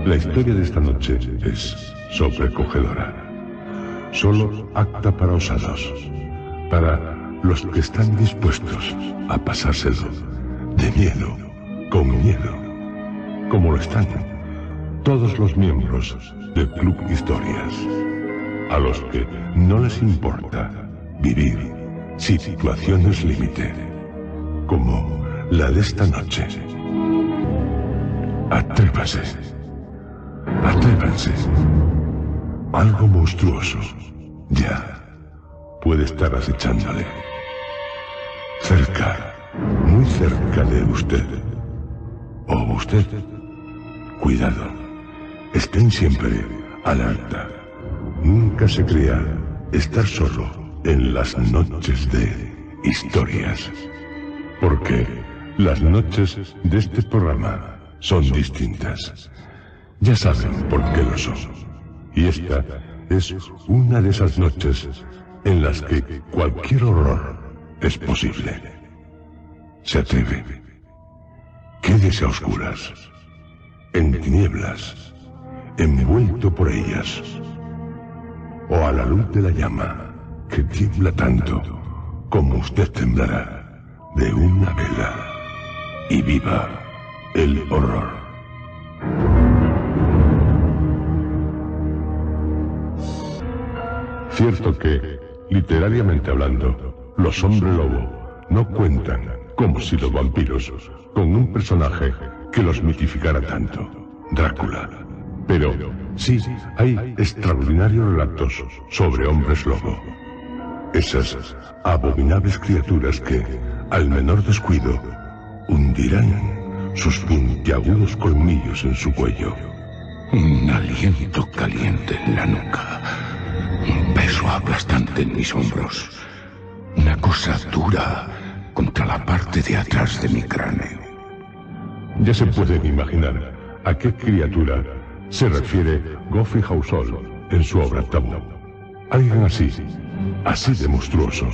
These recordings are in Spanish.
La historia de esta noche es sobrecogedora. Solo apta para osados, para los que están dispuestos a pasárselo de miedo, con miedo, como lo están todos los miembros del Club Historias, a los que no les importa vivir situaciones límite, como la de esta noche. Atrévase, atrévanse. Algo monstruoso ya puede estar acechándole. Cerca, muy cerca de usted. O usted. Cuidado. Estén siempre alerta. Nunca se crea estar solo en las noches de historias. Porque las noches de este programa son distintas. Ya saben por qué lo son. Y esta es una de esas noches en las que cualquier horror es posible. Se atreve. Quédese a oscuras, en tinieblas, envuelto por ellas, o a la luz de la llama que tiembla tanto como usted temblará de una vela, y viva el horror. Cierto que, literariamente hablando, los hombres lobo no cuentan, como si los vampiros, con un personaje que los mitificara tanto, Drácula. Pero sí hay extraordinarios relatos sobre hombres lobo. Esas abominables criaturas que, al menor descuido, hundirán sus puntiagudos colmillos en su cuello. Un aliento caliente en la nuca. Un peso aplastante en mis hombros. Una cosa dura contra la parte de atrás de mi cráneo. Ya se pueden imaginar a qué criatura se refiere Geoffrey Chaucer en su obra Tabú. Alguien así de monstruoso,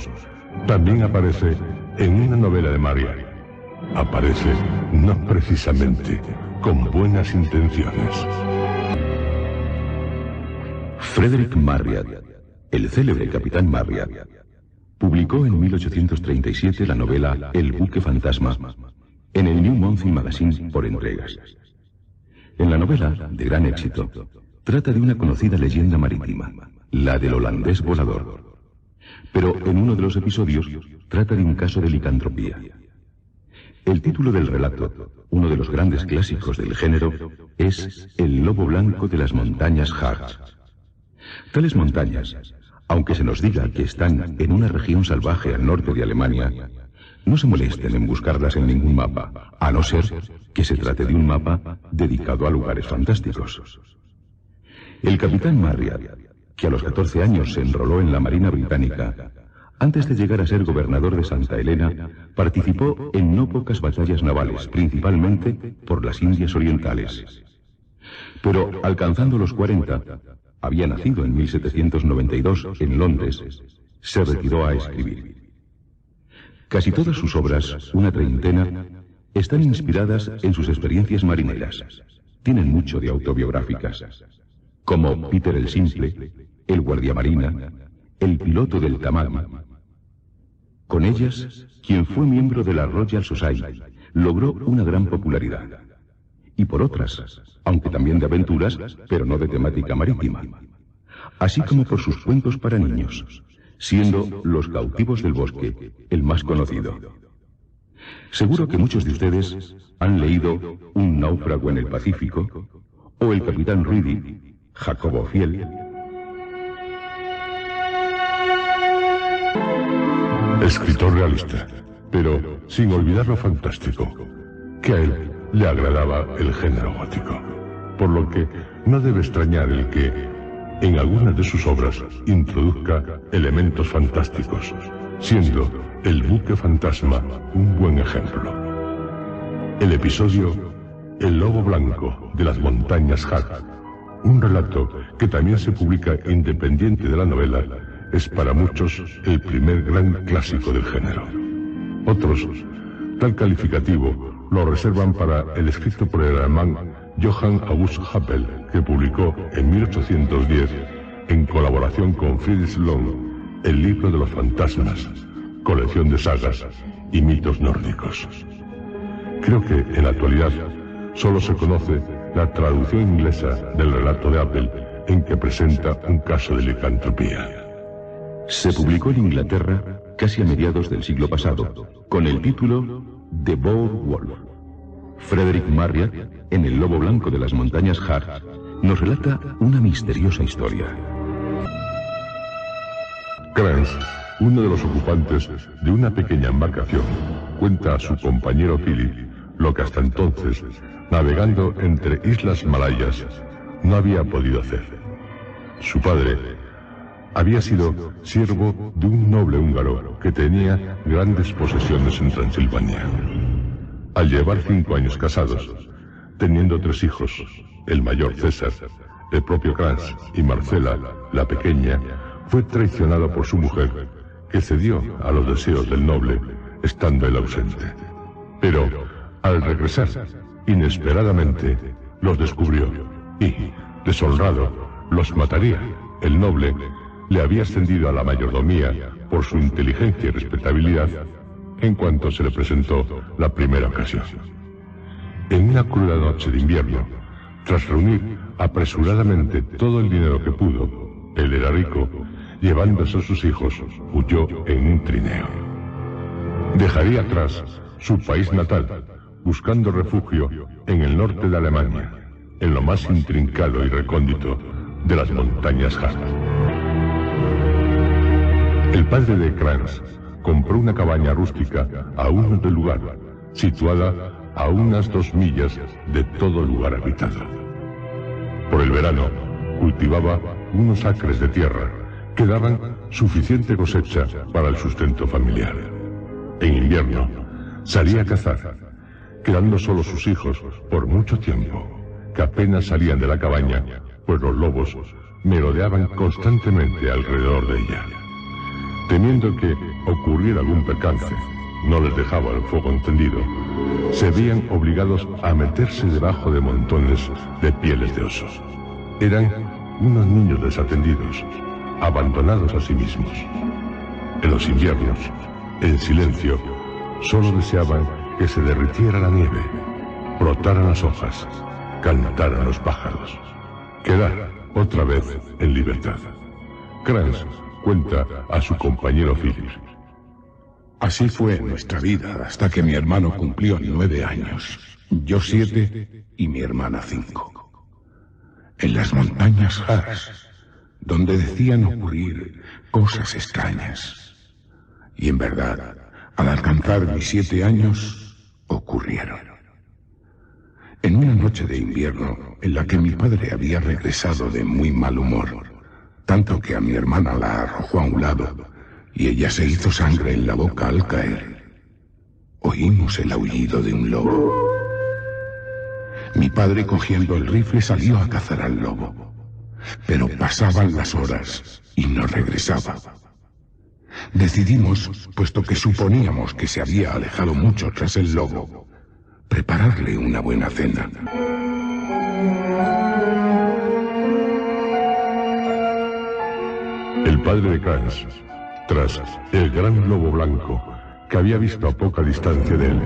también aparece en una novela de Marryat. Aparece no precisamente con buenas intenciones. Frederick Marryat, el célebre capitán Marryat, publicó en 1837 la novela El buque fantasma en el New Monthly Magazine por entregas. En la novela, de gran éxito, trata de una conocida leyenda marítima, la del holandés volador. Pero en uno de los episodios trata de un caso de licantropía. El título del relato, uno de los grandes clásicos del género, es El lobo blanco de las montañas Harz. Tales montañas, aunque se nos diga que están en una región salvaje al norte de Alemania, no se molesten en buscarlas en ningún mapa, a no ser que se trate de un mapa dedicado a lugares fantásticos. El capitán Marryat, que a los 14 años se enroló en la Marina Británica, antes de llegar a ser gobernador de Santa Helena, participó en no pocas batallas navales, principalmente por las Indias Orientales. Pero, alcanzando los 40, había nacido en 1792 en Londres, se retiró a escribir. Casi todas sus obras, una treintena, están inspiradas en sus experiencias marineras. Tienen mucho de autobiográficas, como Peter el Simple, el guardiamarina, el piloto del Tamagi. Con ellas, quien fue miembro de la Royal Society logró una gran popularidad. Y por otras, aunque también de aventuras, pero no de temática marítima. Así como por sus cuentos para niños, siendo Los cautivos del bosque el más conocido. Seguro que muchos de ustedes han leído Un náufrago en el Pacífico, o El capitán Reedy, Jacobo Fiel. Escritor realista, pero sin olvidar lo fantástico, que a él le agradaba el género gótico, por lo que no debe extrañar el que en algunas de sus obras introduzca elementos fantásticos, siendo El buque fantasma un buen ejemplo. El episodio El lobo blanco de las montañas Harz, un relato que también se publica independiente de la novela, es para muchos el primer gran clásico del género. Otros, tal calificativo, lo reservan para el escrito por el alemán Johann August Happel, que publicó en 1810, en colaboración con Friedrich Long, el libro de los fantasmas, colección de sagas y mitos nórdicos. Creo que en la actualidad solo se conoce la traducción inglesa del relato de Happel, en que presenta un caso de licantropía. Se publicó en Inglaterra casi a mediados del siglo pasado, con el título The Boar Wolf. Frederick Marryat, en El Lobo Blanco de las Montañas Harz, nos relata una misteriosa historia. Krantz, uno de los ocupantes de una pequeña embarcación, cuenta a su compañero Philip lo que hasta entonces, navegando entre islas malayas, no había podido hacer. Su padre había sido siervo de un noble húngaro que tenía grandes posesiones en Transilvania. Al llevar 5 años casados, teniendo 3 hijos, el mayor César, el propio Krantz y Marcela, la pequeña, fue traicionado por su mujer, que cedió a los deseos del noble, estando él ausente. Pero, al regresar, inesperadamente, los descubrió y, deshonrado, los mataría. El noble le había ascendido a la mayordomía por su inteligencia y respetabilidad en cuanto se le presentó la primera ocasión. En una cruda noche de invierno, tras reunir apresuradamente todo el dinero que pudo, él era rico, llevándose a sus hijos, huyó en un trineo. Dejaría atrás su país natal, buscando refugio en el norte de Alemania, en lo más intrincado y recóndito de las montañas Harz. El padre de Krantz compró una cabaña rústica aún del lugar, situada a unas 2 millas de todo lugar habitado. Por el verano, cultivaba unos acres de tierra que daban suficiente cosecha para el sustento familiar. En invierno, salía a cazar, quedando solo sus hijos por mucho tiempo, que apenas salían de la cabaña, pues los lobos merodeaban constantemente alrededor de ella. Temiendo que ocurriera algún percance, no les dejaba el fuego encendido, se veían obligados a meterse debajo de montones de pieles de osos. Eran unos niños desatendidos, abandonados a sí mismos. En los inviernos, en silencio, solo deseaban que se derritiera la nieve, brotaran las hojas, cantaran los pájaros, quedar otra vez en libertad. Krantz cuenta a su compañero Philip. Así fue nuestra vida hasta que mi hermano cumplió 9 años, yo 7 y mi hermana 5. En las montañas Harz, donde decían ocurrir cosas extrañas. Y en verdad, al alcanzar mis 7 años, ocurrieron. En una noche de invierno, en la que mi padre había regresado de muy mal humor, tanto que a mi hermana la arrojó a un lado, y ella se hizo sangre en la boca al caer, oímos el aullido de un lobo. Mi padre, cogiendo el rifle, salió a cazar al lobo, pero pasaban las horas y no regresaba. Decidimos, puesto que suponíamos que se había alejado mucho tras el lobo, prepararle una buena cena. El padre de Krantz, tras el gran lobo blanco que había visto a poca distancia de él,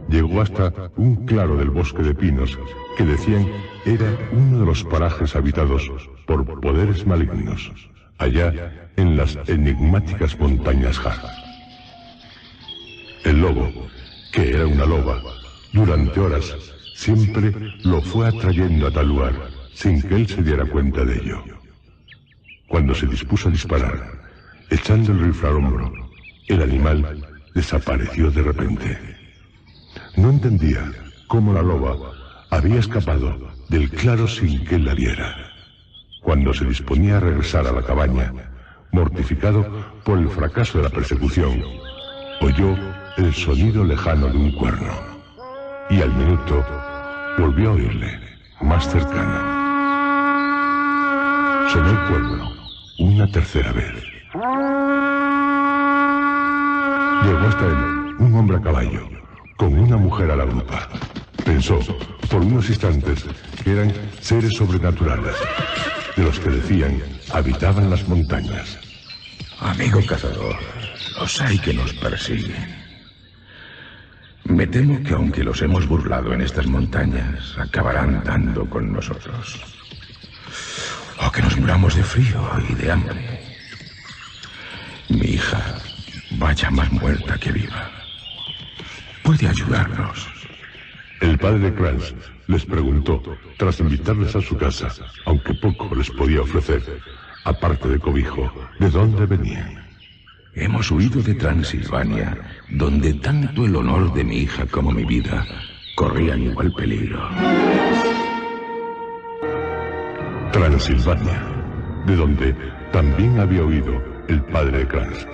llegó hasta un claro del bosque de pinos que decían era uno de los parajes habitados por poderes malignos, allá en las enigmáticas montañas Harz. El lobo, que era una loba, durante horas siempre lo fue atrayendo a tal lugar sin que él se diera cuenta de ello. Cuando se dispuso a disparar, echando el rifle al hombro, el animal desapareció de repente. No entendía cómo la loba había escapado del claro sin que él la viera. Cuando se disponía a regresar a la cabaña, mortificado por el fracaso de la persecución, oyó el sonido lejano de un cuerno, y al minuto volvió a oírle, más cercano. Sonó el cuerno una tercera vez. Llegó hasta él un hombre a caballo, con una mujer a la grupa. Pensó por unos instantes que eran seres sobrenaturales, de los que decían habitaban las montañas. Amigo cazador, los hay que nos persiguen. Me temo que aunque los hemos burlado en estas montañas, acabarán dando con nosotros. O que nos muramos de frío y de hambre. Mi hija, vaya más muerta que viva. Puede ayudarnos. El padre Kranz les preguntó, tras invitarles a su casa, aunque poco les podía ofrecer, aparte de cobijo, de dónde venían. Hemos huido de Transilvania, donde tanto el honor de mi hija como mi vida corrían igual peligro. Transilvania, de donde también había huido el padre de Kranz.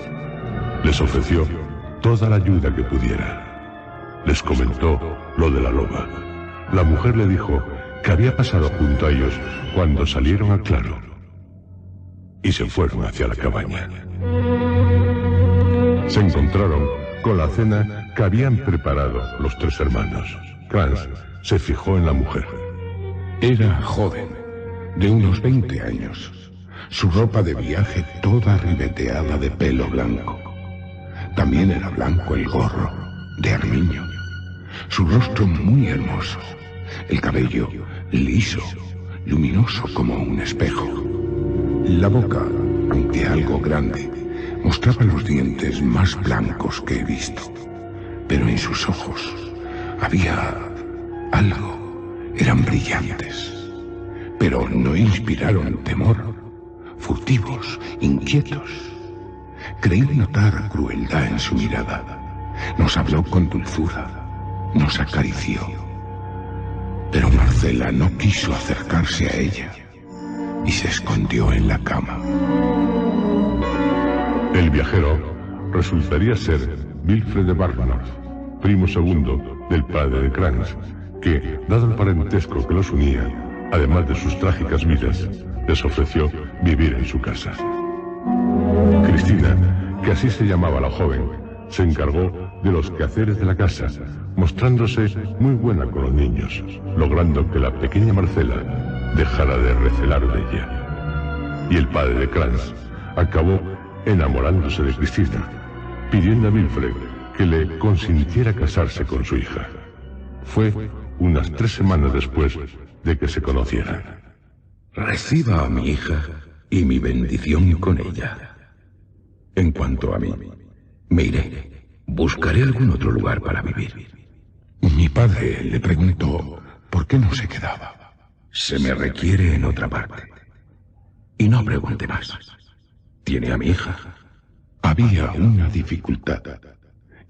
Les ofreció toda la ayuda que pudiera. Les comentó lo de la loba. La mujer le dijo que había pasado junto a ellos cuando salieron al claro. Y se fueron hacia la cabaña. Se encontraron con la cena que habían preparado los tres hermanos. Kranz se fijó en la mujer. Era joven, de unos 20 años. Su ropa de viaje toda ribeteada de pelo blanco. También era blanco el gorro, de armiño. Su rostro muy hermoso. El cabello liso, luminoso como un espejo. La boca, aunque algo grande, mostraba los dientes más blancos que he visto. Pero en sus ojos había algo. Eran brillantes. Pero no inspiraron temor. Furtivos, inquietos. Creí notar crueldad en su mirada. Nos habló con dulzura. Nos acarició. Pero Marcela no quiso acercarse a ella y se escondió en la cama. El viajero resultaría ser Wilfred de Barnard, primo segundo del padre de Kranz, que, dado el parentesco que los unía, además de sus trágicas vidas, les ofreció vivir en su casa. Cristina, que así se llamaba la joven, se encargó de los quehaceres de la casa, mostrándose muy buena con los niños, logrando que la pequeña Marcela dejara de recelar de ella. Y el padre de Kranz acabó enamorándose de Cristina, pidiendo a Wilfred que le consintiera casarse con su hija. Fue unas 3 semanas después de que se conocieran. Reciba a mi hija y mi bendición con ella. En cuanto a mí, me iré. Buscaré algún otro lugar para vivir. Mi padre le preguntó por qué no se quedaba. Se me requiere en otra parte. Y no pregunte más. ¿Tiene a mi hija? Había una dificultad.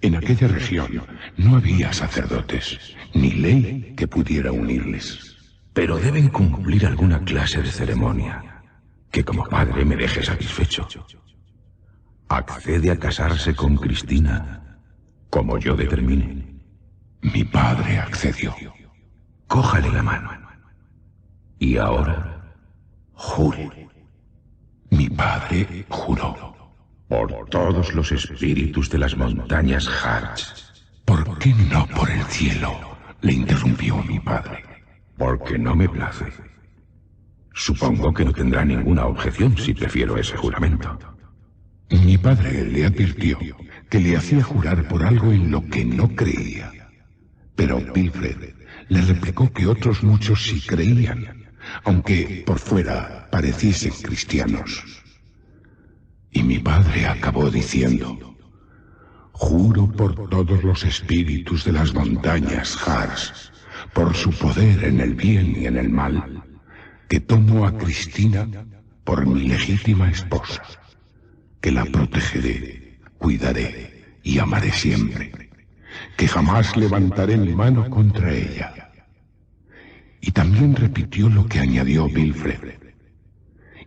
En aquella región no había sacerdotes, ni ley que pudiera unirles. Pero deben cumplir alguna clase de ceremonia, que como padre me deje satisfecho. Accede a casarse con Cristina, como yo determine. Mi padre accedió. Cójale la mano. Y ahora, jure. Mi padre juró. Por todos los espíritus de las montañas Harz. ¿Por qué no por el cielo? Le interrumpió mi padre. Porque no me place. Supongo que no tendrá ninguna objeción si prefiero ese juramento. Mi padre le advirtió que le hacía jurar por algo en lo que no creía. Pero Wilfred le replicó que otros muchos sí creían, aunque por fuera pareciesen cristianos. Y mi padre acabó diciendo: juro por todos los espíritus de las montañas Harz, por su poder en el bien y en el mal, que tomo a Cristina por mi legítima esposa, que la protegeré, cuidaré y amaré siempre, que jamás levantaré mi mano contra ella. Y también repitió lo que añadió Wilfred: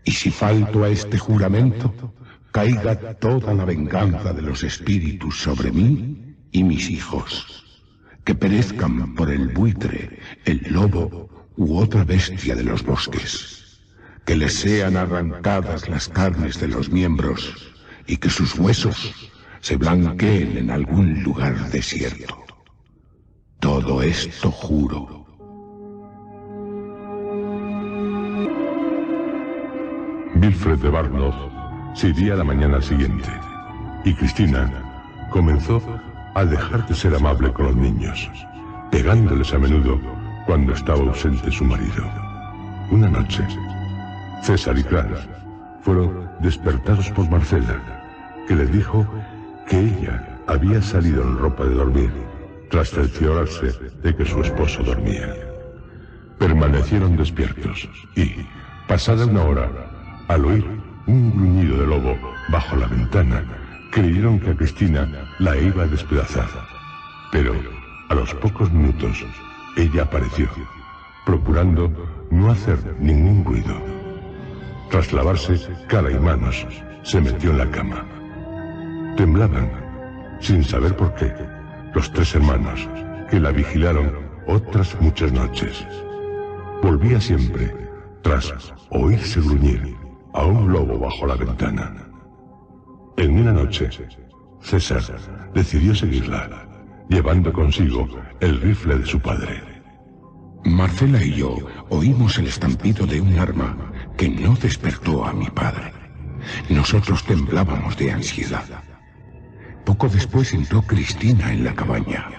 y si falto a este juramento, caiga toda la venganza de los espíritus sobre mí y mis hijos, que perezcan por el buitre, el lobo u otra bestia de los bosques, que les sean arrancadas las carnes de los miembros y que sus huesos se blanqueen en algún lugar desierto. Todo esto juro. Wilfred de Barnoff se iría la mañana siguiente, y Cristina comenzó a dejar de ser amable con los niños, pegándoles a menudo cuando estaba ausente su marido. Una noche, César y Clarence fueron despertados por Marcela, que les dijo que ella había salido en ropa de dormir tras cerciorarse de que su esposo dormía. Permanecieron despiertos y, pasada una hora, al oír un gruñido de lobo bajo la ventana, creyeron que a Cristina la iba a despedazar. Pero, a los pocos minutos, ella apareció, procurando no hacer ningún ruido. Tras lavarse cara y manos, se metió en la cama. Temblaban, sin saber por qué, los tres hermanos, que la vigilaron otras muchas noches. Volvía siempre, tras oírse gruñir, a un lobo bajo la ventana. En una noche, César decidió seguirla, llevando consigo el rifle de su padre. Marcela y yo oímos el estampido de un arma que no despertó a mi padre. Nosotros temblábamos de ansiedad. Poco después entró Cristina en la cabaña.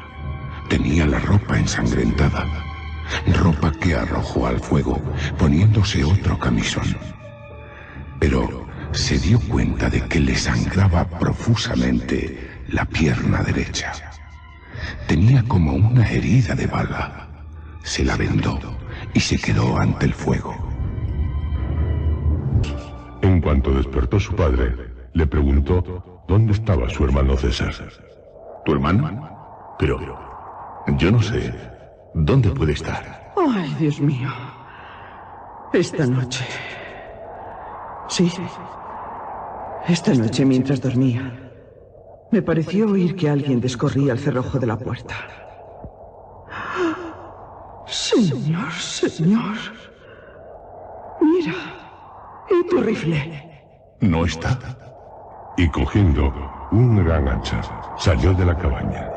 Tenía la ropa ensangrentada, ropa que arrojó al fuego, poniéndose otro camisón. Pero se dio cuenta de que le sangraba profusamente la pierna derecha. Tenía como una herida de bala. Se la vendó y se quedó ante el fuego. En cuanto despertó su padre, le preguntó dónde estaba su hermano César. ¿Tu hermano? Pero yo no sé. ¿Dónde puede estar? Ay, Dios mío. Esta noche... Sí. Esta noche, mientras dormía, me pareció oír que alguien descorría el cerrojo de la puerta. Señor, señor. Mira. ¿Y tu rifle? No está. Y cogiendo un gran hacha, salió de la cabaña.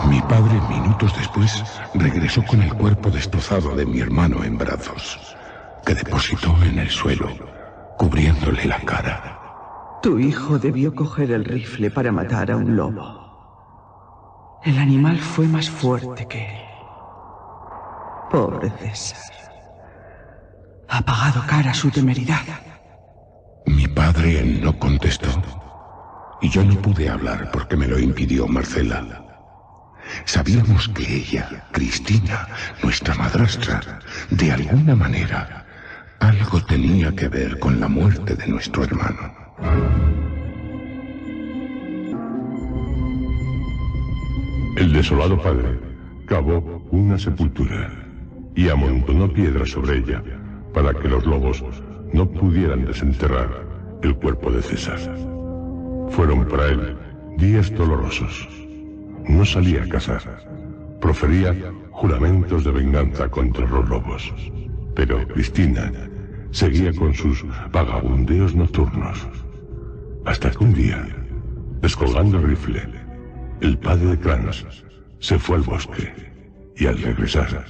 Mi padre, minutos después, regresó con el cuerpo destrozado de mi hermano en brazos, que depositó en el suelo, cubriéndole la cara. Tu hijo debió coger el rifle para matar a un lobo. El animal fue más fuerte que él. Pobre César. Ha pagado cara su temeridad. Mi padre no contestó, y yo no pude hablar porque me lo impidió Marcela. Sabíamos que ella, Cristina, nuestra madrastra, de alguna manera, algo tenía que ver con la muerte de nuestro hermano. El desolado padre cavó una sepultura y amontonó piedras sobre ella para que los lobos no pudieran desenterrar el cuerpo de César. Fueron para él días dolorosos. No salía a cazar, profería juramentos de venganza contra los lobos. Pero Cristina seguía con sus vagabundeos nocturnos. Hasta que un día, descolgando el rifle, el padre de Clarence se fue al bosque y al regresar...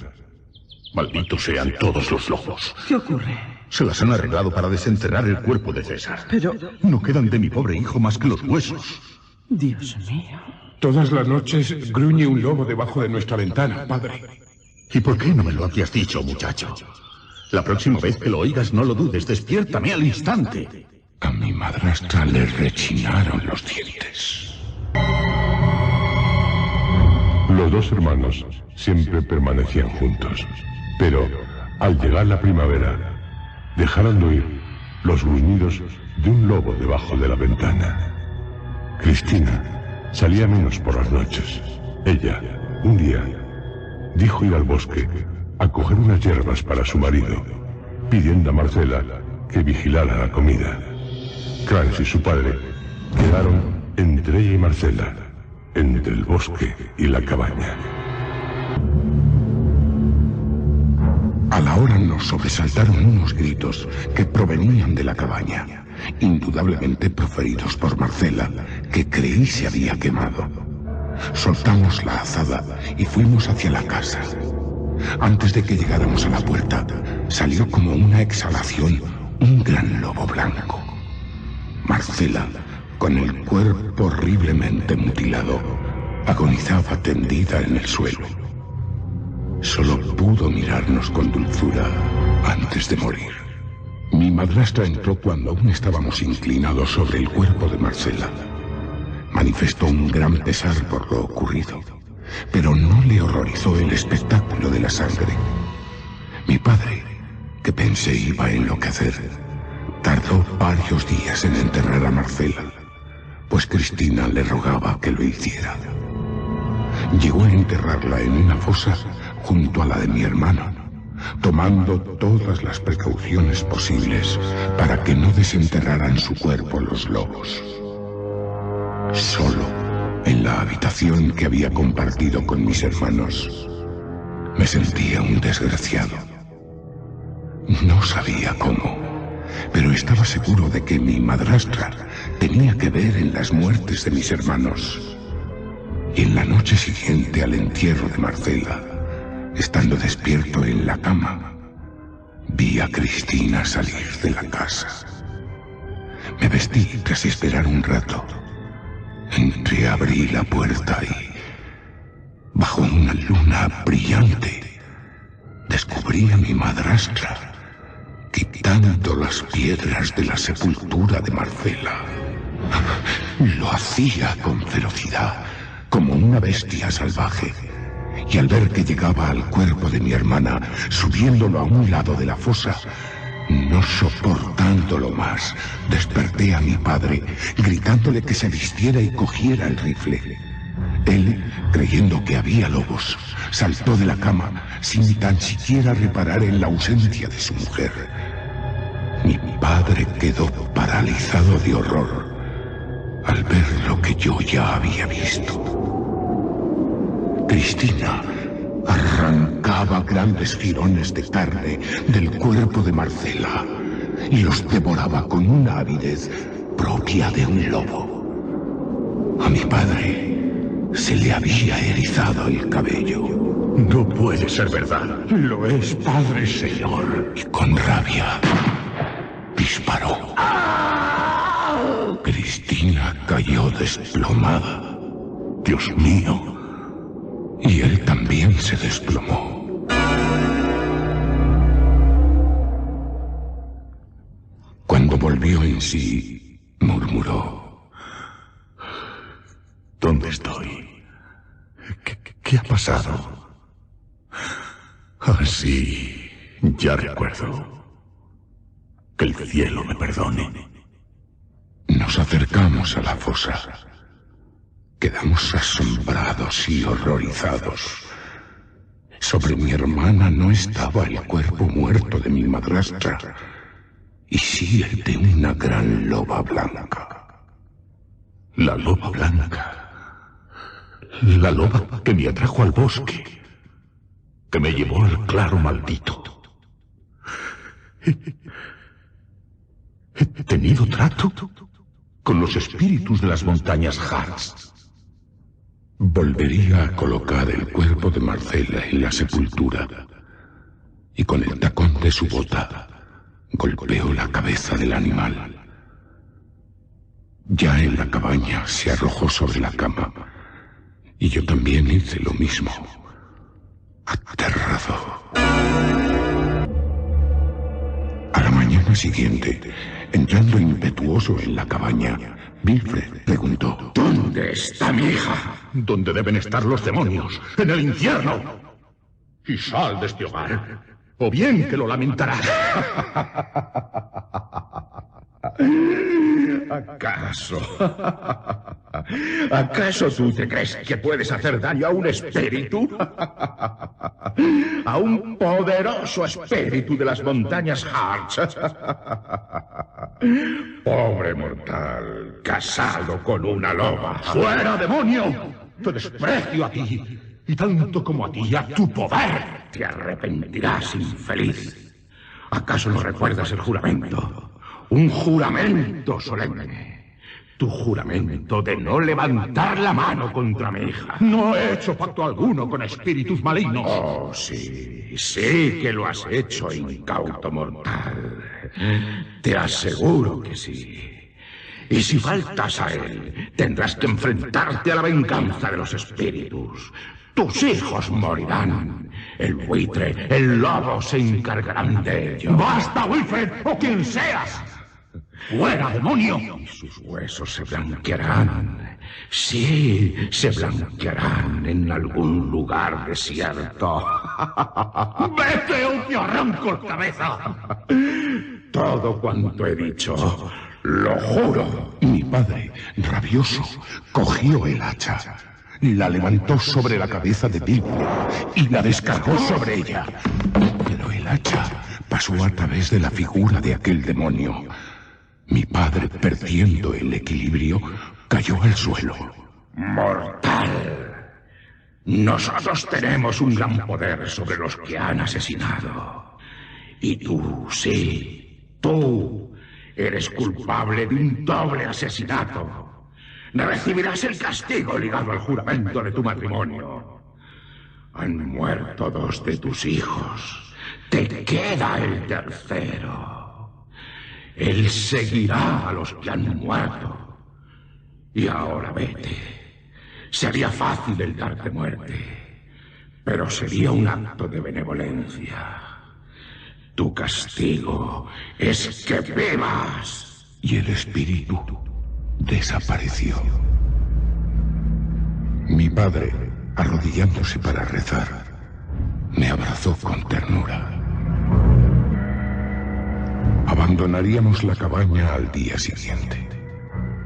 Malditos sean todos los lobos. ¿Qué ocurre? Se las han arreglado para desenterrar el cuerpo de César. Pero... No quedan de mi pobre hijo más que los huesos. Dios mío. Todas las noches gruñe un lobo debajo de nuestra ventana, padre. ¿Y por qué no me lo habías dicho, muchacho? La próxima vez que lo oigas, no lo dudes, despiértame al instante. A mi madrastra le rechinaron los dientes. Los dos hermanos siempre permanecían juntos, pero al llegar la primavera, dejaron de oír los gruñidos de un lobo debajo de la ventana. Cristina salía menos por las noches. Ella, un día, dijo ir al bosque a coger unas hierbas para su marido, pidiendo a Marcela que vigilara la comida. Clarence y su padre quedaron entre ella y Marcela, entre el bosque y la cabaña. A la hora nos sobresaltaron unos gritos que provenían de la cabaña, indudablemente proferidos por Marcela, que creí se había quemado. soltamos la azada y fuimos hacia la casa. Antes de que llegáramos a la puerta, salió como una exhalación un gran lobo blanco. Marcela, con el cuerpo horriblemente mutilado, agonizaba tendida en el suelo. Solo pudo mirarnos con dulzura antes de morir. Mi madrastra entró cuando aún estábamos inclinados sobre el cuerpo de Marcela. Manifestó un gran pesar por lo ocurrido, pero no le horrorizó el espectáculo de la sangre. Mi padre, que pensé iba a enloquecer, tardó varios días en enterrar a Marcela, pues Cristina le rogaba que lo hiciera. Llegó a enterrarla en una fosa junto a la de mi hermano, tomando todas las precauciones posibles para que no desenterraran su cuerpo los lobos. Solo en la habitación que había compartido con mis hermanos, me sentía un desgraciado. No sabía cómo, pero estaba seguro de que mi madrastra tenía que ver en las muertes de mis hermanos. Y en la noche siguiente al entierro de Marcela, estando despierto en la cama, vi a Cristina salir de la casa. Me vestí tras esperar un rato. Entreabrí la puerta y, bajo una luna brillante, descubrí a mi madrastra quitando las piedras de la sepultura de Marcela. Lo hacía con ferocidad, como una bestia salvaje, y al ver que llegaba al cuerpo de mi hermana, subiéndolo a un lado de la fosa, no soportándolo más, desperté a mi padre, gritándole que se vistiera y cogiera el rifle. Él, creyendo que había lobos, saltó de la cama sin tan siquiera reparar en la ausencia de su mujer. Mi padre quedó paralizado de horror al ver lo que yo ya había visto. Cristina arrancaba grandes jirones de carne del cuerpo de Marcela y los devoraba con una avidez propia de un lobo. A mi padre se le había erizado el cabello. No puede ser verdad. Lo es, padre, señor. Y con rabia disparó. Cristina cayó desplomada. Dios mío. Y él también se desplomó. Cuando volvió en sí, murmuró: ¿Dónde estoy? ¿Qué ha pasado? Ah, sí, ya recuerdo. Que el cielo me perdone. Nos acercamos a la fosa. Quedamos asombrados y horrorizados. Sobre mi hermana no estaba el cuerpo muerto de mi madrastra, y sí el de una gran loba blanca. La loba blanca. La loba que me atrajo al bosque. Que me llevó al claro maldito. He tenido trato con los espíritus de las montañas Harz. Volvería a colocar el cuerpo de Marcela en la sepultura y con el tacón de su bota golpeó la cabeza del animal. Ya en la cabaña se arrojó sobre la cama y yo también hice lo mismo, aterrado. A la mañana siguiente, entrando impetuoso en la cabaña, Wilfred preguntó: ¿Dónde está mi hija? ¿Dónde deben estar los demonios? ¡En el infierno! Y sal de este hogar, o bien que lo lamentarás. ¿Acaso tú te crees que puedes hacer daño a un espíritu? A un poderoso espíritu de las montañas Harz. Pobre mortal, casado con una loba. ¡Fuera, demonio! Te desprecio a ti, y tanto como a ti y a tu poder. Te arrepentirás, infeliz. ¿Acaso no recuerdas el juramento? Un juramento solemne. Tu juramento de no levantar la mano contra mi hija. No he hecho pacto alguno con espíritus malignos. Oh, sí, sí que lo has hecho, incauto mortal. Te aseguro que sí. Y si faltas a él, tendrás que enfrentarte a la venganza de los espíritus. Tus hijos morirán. El buitre, el lobo se encargarán de ello. ¡Basta, Wilfred! ¡O quien seas! ¡Fuera, demonio! Y sus huesos se blanquearán. Sí, se blanquearán en algún lugar desierto. ¡Vete o te arranco la cabeza! Todo cuanto he dicho, lo juro. Mi padre, rabioso, cogió el hacha, la levantó sobre la cabeza de Bilbo y la descargó sobre ella. Pero el hacha pasó a través de la figura de aquel demonio. Mi padre, perdiendo el equilibrio, cayó al suelo. Mortal. Nosotros tenemos un gran poder sobre los que han asesinado. Y tú, sí, tú, eres culpable de un doble asesinato. Recibirás el castigo ligado al juramento de tu matrimonio. Han muerto 2 de tus hijos. Te queda el tercero. Él seguirá a los que han muerto. Y ahora vete. Sería fácil el darte muerte, pero sería un acto de benevolencia. Tu castigo es que bebas. Y el espíritu desapareció. Mi padre, arrodillándose para rezar, me abrazó con ternura. Abandonaríamos la cabaña al día siguiente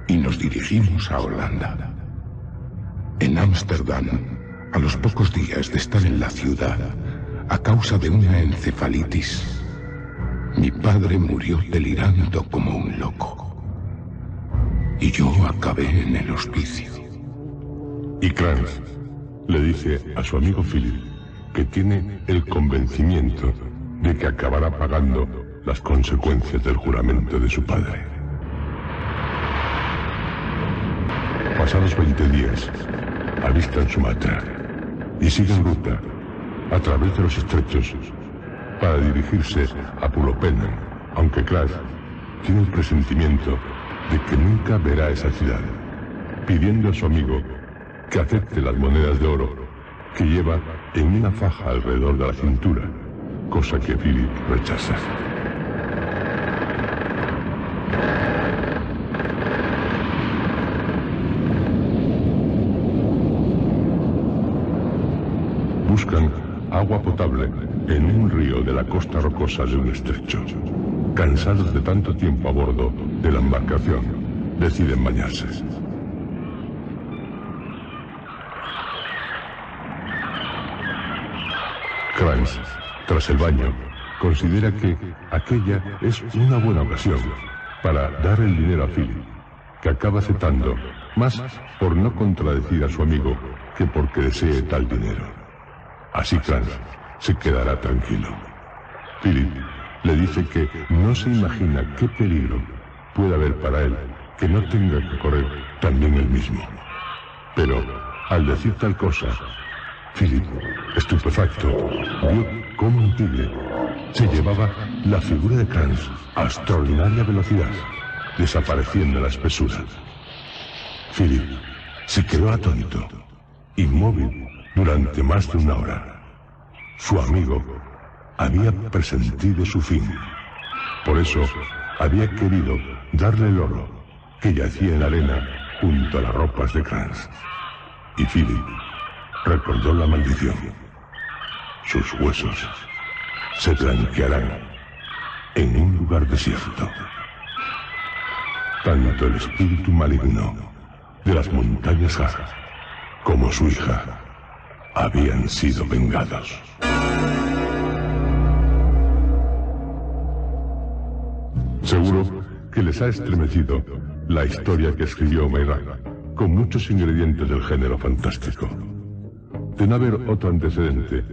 y nos dirigimos a Holanda. En Ámsterdam, a los pocos días de estar en la ciudad, a causa de una encefalitis, mi padre murió delirando como un loco. Y yo acabé en el hospicio. Y Krantz le dice a su amigo Philip que tiene el convencimiento de que acabará pagando las consecuencias del juramento de su padre. Pasados 20 días, avistan Sumatra y siguen ruta a través de los estrechos para dirigirse a Pulopenan, aunque Krantz tiene el presentimiento de que nunca verá esa ciudad, pidiendo a su amigo que acepte las monedas de oro que lleva en una faja alrededor de la cintura, cosa que Philip rechaza. Buscan agua potable en un río de la costa rocosa de un estrecho. Cansados de tanto tiempo a bordo de la embarcación, deciden bañarse. Krantz, tras el baño, considera que aquella es una buena ocasión para dar el dinero a Philip, que acaba aceptando, más por no contradecir a su amigo que porque desee tal dinero. Así Krantz se quedará tranquilo. Philip le dice que no se imagina qué peligro puede haber para él que no tenga que correr también él mismo. Pero, al decir tal cosa, Philip, estupefacto, vio cómo un tigre se llevaba la figura de Krantz a extraordinaria velocidad, desapareciendo en la espesura. Philip se quedó atónito, inmóvil durante más de una hora. Su amigo había presentido su fin. Por eso había querido darle el oro que yacía en la arena junto a las ropas de Krantz. Y Philip recordó la maldición. Sus huesos se blanquearán en un lugar desierto. Tanto el espíritu maligno de las montañas Har como su hija habían sido vengados. Seguro que les ha estremecido la historia que escribió Mayrak, con muchos ingredientes del género fantástico. De no haber otro antecedente,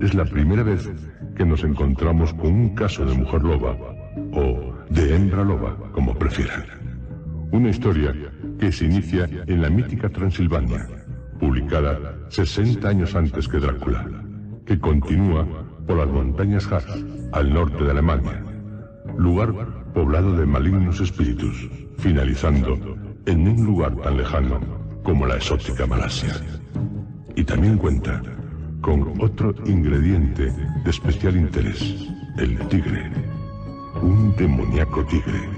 es la primera vez que nos encontramos con un caso de mujer loba, o de hembra loba, como prefieran. Una historia que se inicia en la mítica Transilvania, publicada 60 años antes que Drácula, que continúa por las montañas Harz, al norte de Alemania, lugar poblado de malignos espíritus, finalizando en un lugar tan lejano como la exótica Malasia. Y también cuenta con otro ingrediente de especial interés, el tigre, un demoníaco tigre.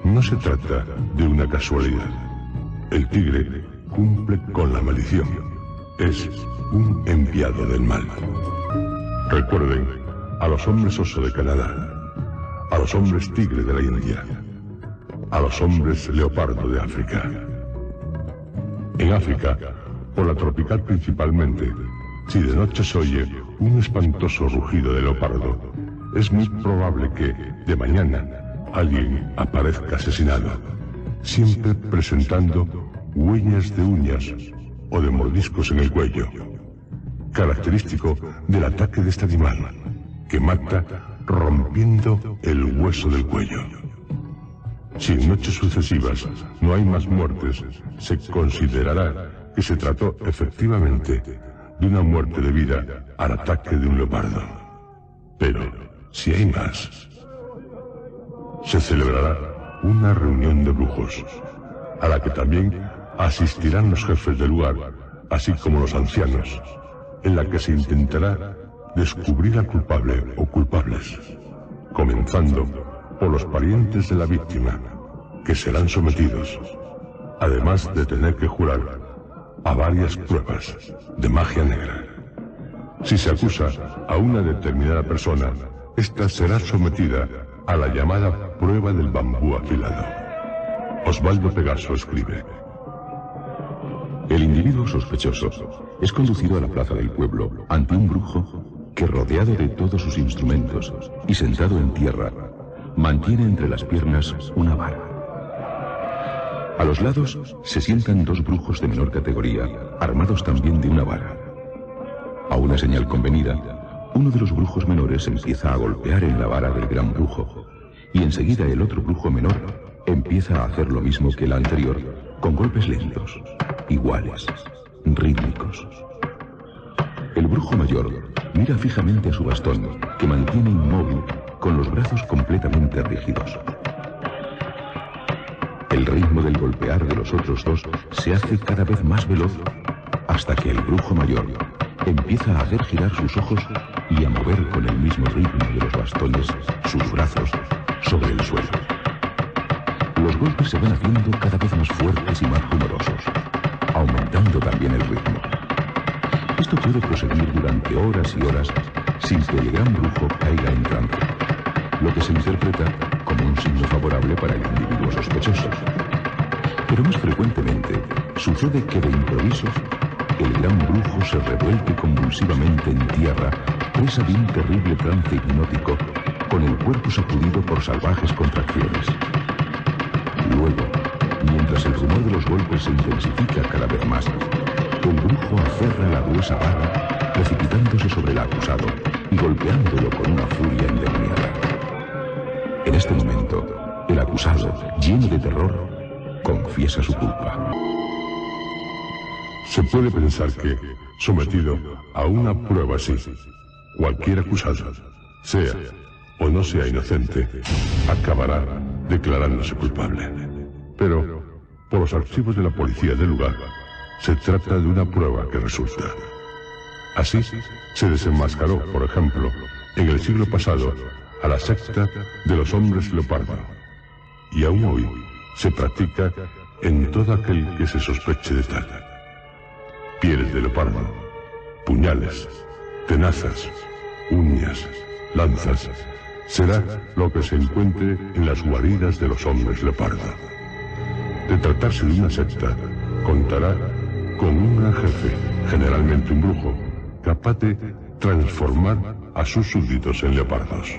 No se trata de una casualidad. El tigre cumple con la maldición. Es un enviado del mal. Recuerden a los hombres oso de Canadá, a los hombres tigre de la India, a los hombres leopardo de África. En África, por la tropical principalmente, si de noche se oye un espantoso rugido de leopardo, es muy probable que, de mañana, alguien aparezca asesinado, siempre presentando huellas de uñas o de mordiscos en el cuello, característico del ataque de este animal, que mata rompiendo el hueso del cuello. Si en noches sucesivas no hay más muertes, se considerará que se trató efectivamente de una muerte debida al ataque de un leopardo. Pero, si hay más, se celebrará una reunión de brujos, a la que también asistirán los jefes del lugar, así como los ancianos, en la que se intentará descubrir al culpable o culpables, comenzando por los parientes de la víctima, que serán sometidos, además de tener que jurar a varias pruebas de magia negra. Si se acusa a una determinada persona, esta será sometida a la llamada prueba del bambú afilado. Osvaldo Pegaso escribe: el individuo sospechoso es conducido a la plaza del pueblo ante un brujo que, rodeado de todos sus instrumentos y sentado en tierra, mantiene entre las piernas una vara. A los lados se sientan dos brujos de menor categoría, armados también de una vara. A una señal convenida, uno de los brujos menores empieza a golpear en la vara del gran brujo, y enseguida el otro brujo menor empieza a hacer lo mismo que el anterior, con golpes lentos, iguales, rítmicos. El brujo mayor mira fijamente a su bastón, que mantiene inmóvil, con los brazos completamente rígidos. El ritmo del golpear de los otros dos se hace cada vez más veloz, hasta que el brujo mayor empieza a hacer girar sus ojos y a mover con el mismo ritmo de los bastones sus brazos sobre el suelo. Los golpes se van haciendo cada vez más fuertes y más rumorosos, aumentando también el ritmo. Esto puede proseguir durante horas y horas sin que el gran brujo caiga en trance, lo que se interpreta como un signo favorable para el individuo sospechoso. Pero más frecuentemente sucede que de improviso el gran brujo se revuelve convulsivamente en tierra, presa de un terrible trance hipnótico, con el cuerpo sacudido por salvajes contracciones. Luego, mientras el rumor de los golpes se intensifica cada vez más, el brujo aferra la gruesa vara, precipitándose sobre el acusado y golpeándolo con una furia endemoniada. En este momento, el acusado, lleno de terror, confiesa su culpa. Se puede pensar que, sometido a una prueba así, cualquier acusado, sea o no sea inocente, acabará declarándose culpable. Pero, por los archivos de la policía del lugar, se trata de una prueba que resulta. Así, se desenmascaró, por ejemplo, en el siglo pasado, a la secta de los hombres leopardo. Y aún hoy se practica en todo aquel que se sospeche de tal. Pieles de leopardo, puñales, tenazas, uñas, lanzas, será lo que se encuentre en las guaridas de los hombres leopardo. De tratarse de una secta, contará con un gran jefe, generalmente un brujo, capaz de transformar a sus súbditos en leopardos.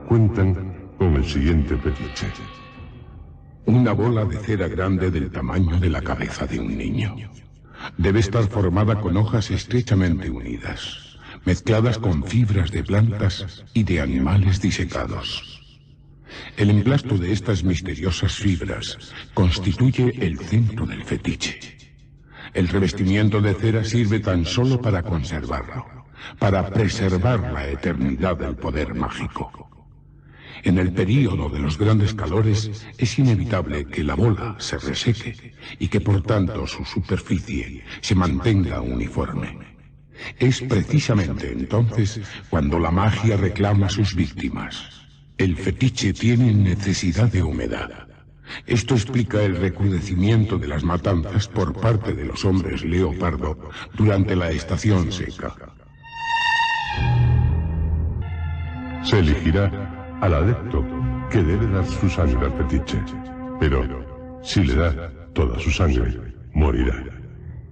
Cuentan con el siguiente fetiche: una bola de cera grande del tamaño de la cabeza de un niño. Debe estar formada con hojas estrechamente unidas, mezcladas con fibras de plantas y de animales disecados. El emplasto de estas misteriosas fibras constituye el centro del fetiche. El revestimiento de cera sirve tan solo para conservarlo, para preservar la eternidad del poder mágico. En el período de los grandes calores es inevitable que la bola se reseque y que por tanto su superficie se mantenga uniforme. Es precisamente entonces cuando la magia reclama a sus víctimas. El fetiche tiene necesidad de humedad. Esto explica el recrudecimiento de las matanzas por parte de los hombres leopardo durante la estación seca. Se elegirá al adepto que debe dar su sangre al fetiche, pero si le da toda su sangre, morirá.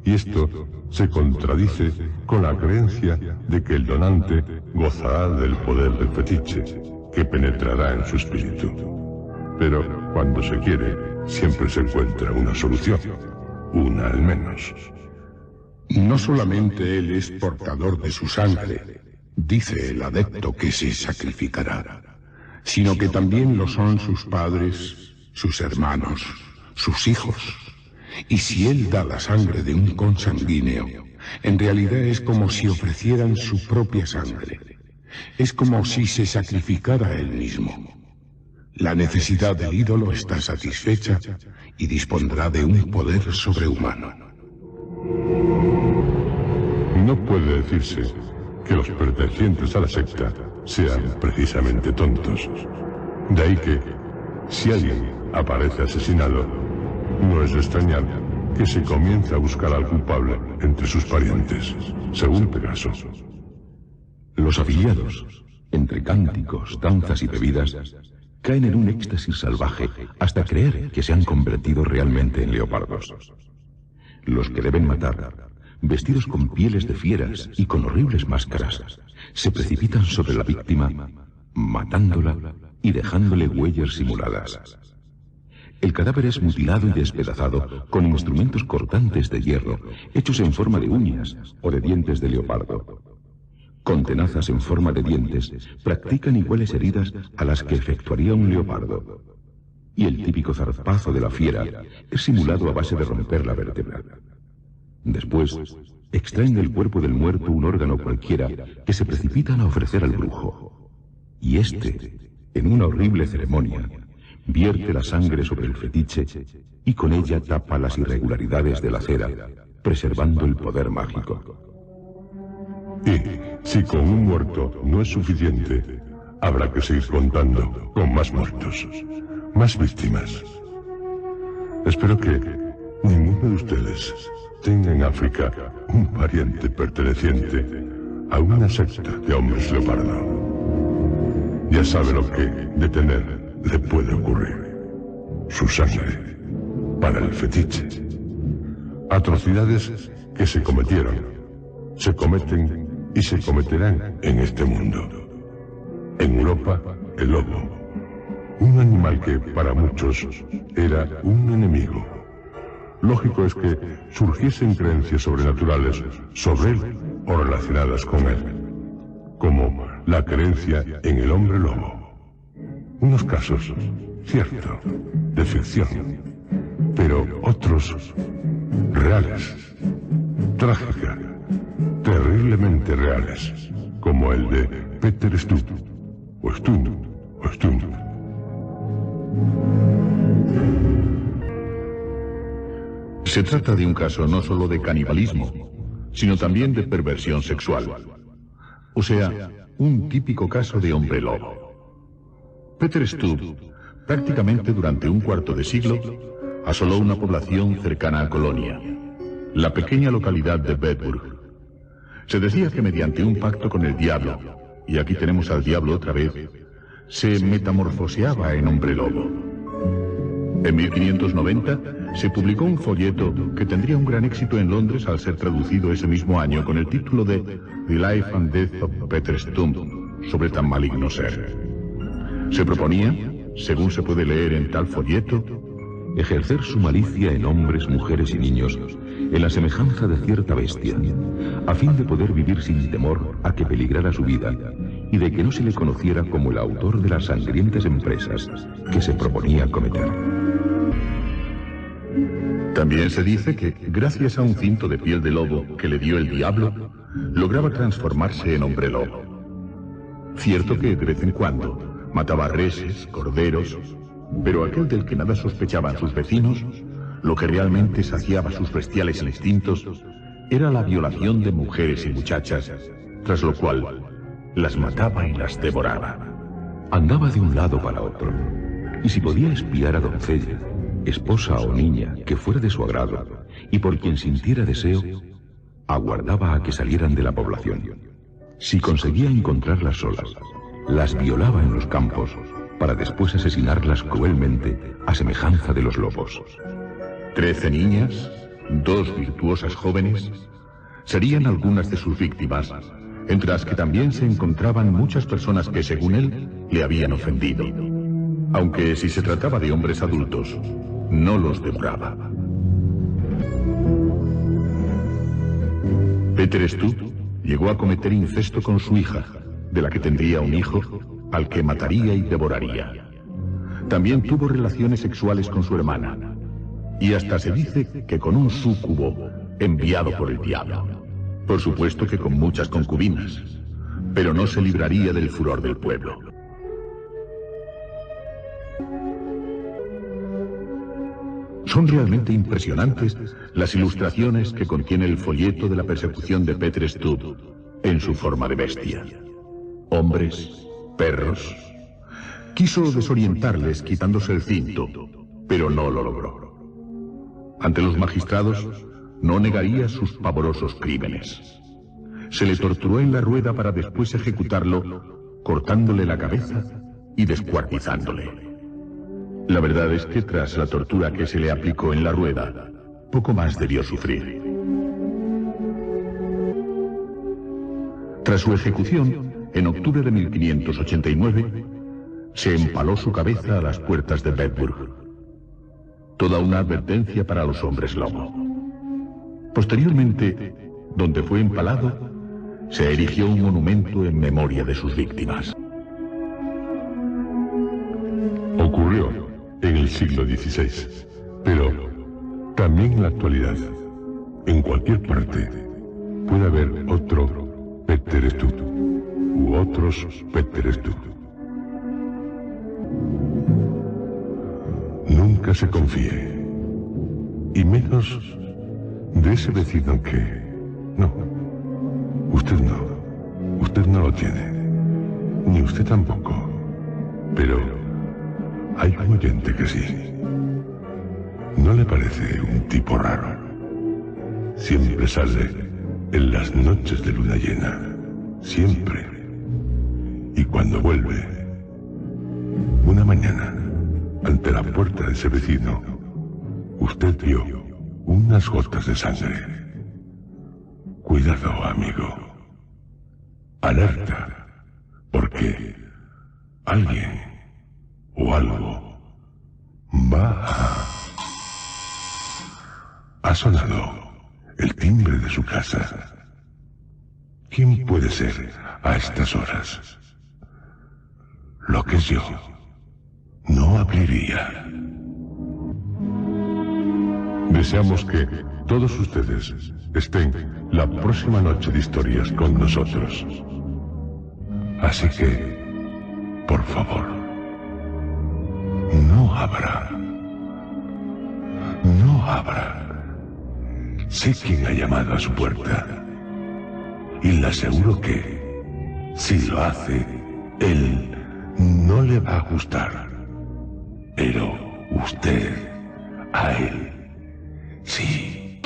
Y esto se contradice con la creencia de que el donante gozará del poder del fetiche, que penetrará en su espíritu. Pero cuando se quiere, siempre se encuentra una solución, una al menos. No solamente él es portador de su sangre, dice el adepto que se sacrificará, sino que también lo son sus padres, sus hermanos, sus hijos. Y si él da la sangre de un consanguíneo, en realidad es como si ofrecieran su propia sangre. Es como si se sacrificara él mismo. La necesidad del ídolo está satisfecha y dispondrá de un poder sobrehumano. No puede decirse que los pertenecientes a la secta sean precisamente tontos. De ahí que, si alguien aparece asesinado, no es de extrañar que se comience a buscar al culpable entre sus parientes, según Pegaso. Los afiliados, entre cánticos, danzas y bebidas, caen en un éxtasis salvaje hasta creer que se han convertido realmente en leopardos. Los que deben matar, vestidos con pieles de fieras y con horribles máscaras, se precipitan sobre la víctima, matándola y dejándole huellas simuladas. El cadáver es mutilado y despedazado con instrumentos cortantes de hierro, hechos en forma de uñas o de dientes de leopardo. Con tenazas en forma de dientes, practican iguales heridas a las que efectuaría un leopardo. Y el típico zarpazo de la fiera es simulado a base de romper la vértebra. Después, extraen del cuerpo del muerto un órgano cualquiera que se precipitan a ofrecer al brujo. Y este, en una horrible ceremonia, vierte la sangre sobre el fetiche y con ella tapa las irregularidades de la cera, preservando el poder mágico. Y si con un muerto no es suficiente, habrá que seguir contando con más muertos, más víctimas. Espero que ninguno de ustedes tenga en África un pariente perteneciente a una secta de hombres leopardo. Ya sabe lo que de tener le puede ocurrir. Su sangre para el fetiche. Atrocidades que se cometieron, se cometen y se cometerán en este mundo. En Europa, el lobo, un animal que para muchos era un enemigo. Lógico es que surgiesen creencias sobrenaturales sobre él o relacionadas con él, como la creencia en el hombre lobo. Unos casos, cierto, de ficción, pero otros reales, trágica, terriblemente reales, como el de Peter Stub, o Stund, o Stund. Se trata de un caso no solo de canibalismo, sino también de perversión sexual. O sea, un típico caso de hombre lobo. Peter Stub, prácticamente durante un cuarto de siglo, asoló una población cercana a Colonia, la pequeña localidad de Bedburg. Se decía que mediante un pacto con el diablo, y aquí tenemos al diablo otra vez, se metamorfoseaba en hombre lobo. En 1590 se publicó un folleto que tendría un gran éxito en Londres al ser traducido ese mismo año con el título de The Life and Death of Peter Stub, sobre tan maligno ser. Se proponía, según se puede leer en tal folleto, ejercer su malicia en hombres, mujeres y niños, en la semejanza de cierta bestia, a fin de poder vivir sin temor a que peligrara su vida y de que no se le conociera como el autor de las sangrientas empresas que se proponía cometer. También se dice que, gracias a un cinto de piel de lobo que le dio el diablo, lograba transformarse en hombre lobo. Cierto que, de vez en cuando, mataba reses, corderos, pero aquel del que nada sospechaban sus vecinos, lo que realmente saciaba sus bestiales instintos, era la violación de mujeres y muchachas, tras lo cual las mataba y las devoraba. Andaba de un lado para otro, y si podía espiar a doncella, esposa o niña que fuera de su agrado, y por quien sintiera deseo, aguardaba a que salieran de la población. Si conseguía encontrarlas solas, las violaba en los campos, para después asesinarlas cruelmente a semejanza de los lobos. 13 niñas, 2 virtuosas jóvenes, serían algunas de sus víctimas, entre las que también se encontraban muchas personas que, según él, le habían ofendido. Aunque si se trataba de hombres adultos, no los devoraba. Peter Stu llegó a cometer incesto con su hija, de la que tendría un hijo, al que mataría y devoraría. También tuvo relaciones sexuales con su hermana, y hasta se dice que con un súcubo enviado por el diablo. Por supuesto que con muchas concubinas, pero no se libraría del furor del pueblo. Son realmente impresionantes las ilustraciones que contiene el folleto de la persecución de Peter Stu en su forma de bestia. Hombres, perros. Quiso desorientarles quitándose el cinto, pero no lo logró. Ante los magistrados, no negaría sus pavorosos crímenes. Se le torturó en la rueda para después ejecutarlo, cortándole la cabeza y descuartizándole. La verdad es que tras la tortura que se le aplicó en la rueda, poco más debió sufrir. Tras su ejecución, en octubre de 1589, se empaló su cabeza a las puertas de Bedburg. Toda una advertencia para los hombres lobo. Posteriormente, donde fue empalado, se erigió un monumento en memoria de sus víctimas. Ocurrió en el siglo XVI, pero también en la actualidad, en cualquier parte, puede haber otro Peter Stu u otros Peter Stu. Nunca se confíe, y menos de ese vecino que... No, usted no lo tiene, ni usted tampoco, pero hay un oyente que sí. ¿No le parece un tipo raro? Siempre sale en las noches de luna llena, siempre. Y cuando vuelve, una mañana, ante la puerta de ese vecino, usted vio unas gotas de sangre. Cuidado, amigo. Alerta, porque alguien o algo va a... Ha sonado el timbre de su casa. ¿Quién puede ser a estas horas? Lo que es yo, no abriría. Deseamos que todos ustedes estén la próxima noche de historias con nosotros. Así que, por favor, no abra. No abra. Sé quién ha llamado a su puerta. Y le aseguro que, si lo hace, él no le va a gustar. Pero usted, a él, sí.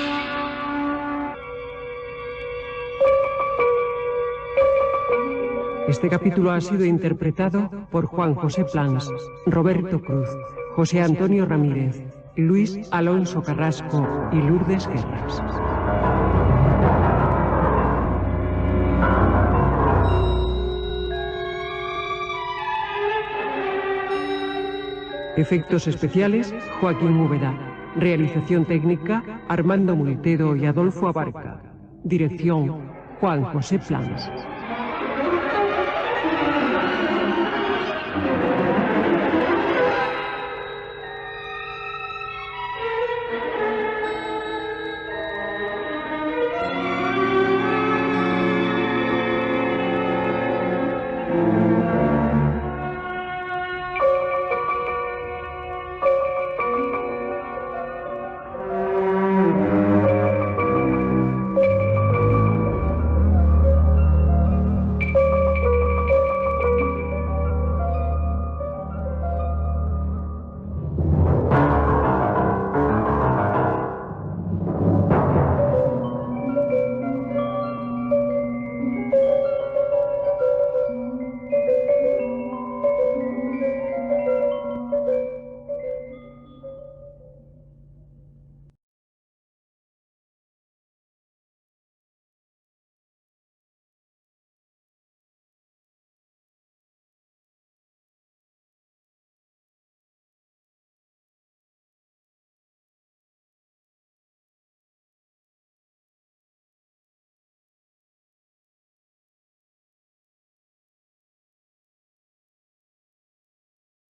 Este capítulo ha sido interpretado por Juan José Plans, Roberto Cruz, José Antonio Ramírez, Luis Alonso Carrasco y Lourdes Guerras. Efectos especiales, Joaquín Úbeda. Realización técnica, Armando Multedo y Adolfo Abarca. Dirección, Juan José Plans.